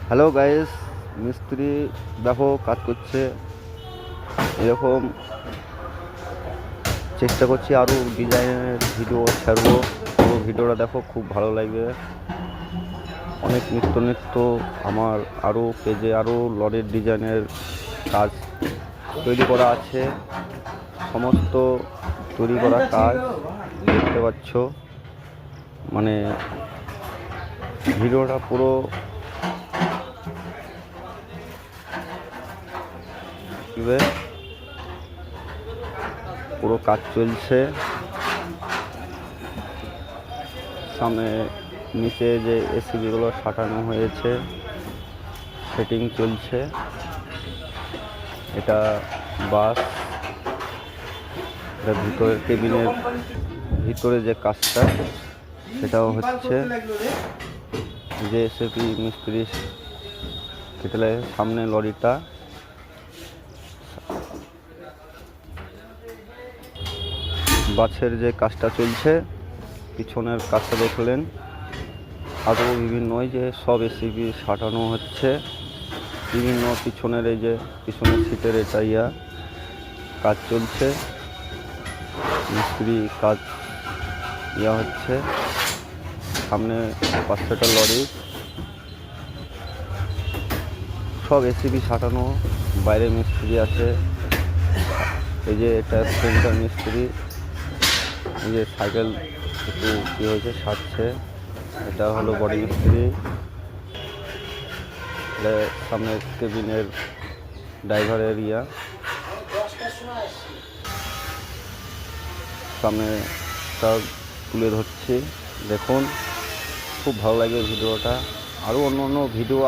Hello guys, মিস্ত্রি দেখো কাজ করছে। এরকম চেষ্টা করছি আরও ডিজাইনের ভিডিও ছাড়বো। পুরো ভিডিওটা দেখো, খুব ভালো লাগবে। অনেক নিত্য নিত্য আমার আরও পেজে আরও লরির ডিজাইনের কাজ তৈরি করা আছে। সমস্ত তৈরি করা কাজ দেখতে পাচ্ছ। মানে ভিডিওটা পুরো পুরো কাজ চলছে। সামনে নিচে যে এসিবিগুলো সাঁটানো হয়েছে, সেটিং চলছে। এটা বাস, এটা ভিতরের কেবিনের ভিতরে যে কাজটা সেটাও হচ্ছে। যে এসএপি মিস্ত্রি কেটে সামনে লরিটা, বাসের যে কাজটা চলছে, পিছনের কাজটা দেখলেন। আরও বিভিন্ন ওই যে সব এসিবি সাঁটানো হচ্ছে। বিভিন্ন পিছনের এই যে পিছনের সিটের এটা কাজ চলছে, মিস্ত্রি কাজ হচ্ছে। সামনে 5-6টা লরি, সব এসিবি সাঁটানো। বাইরে মিস্ত্রি আছে। এই যে এটা সেন্টার মিস্ত্রি, এই যে সাইকেল একটু কী হয়েছে সারছে। এটা হলো বডি মিস্ত্রি। সামনে কেবিনের ড্রাইভারের সামনে সব তুলে ধরছি। দেখুন, খুব ভালো লাগে ভিডিওটা। আরও অন্য অন্য ভিডিও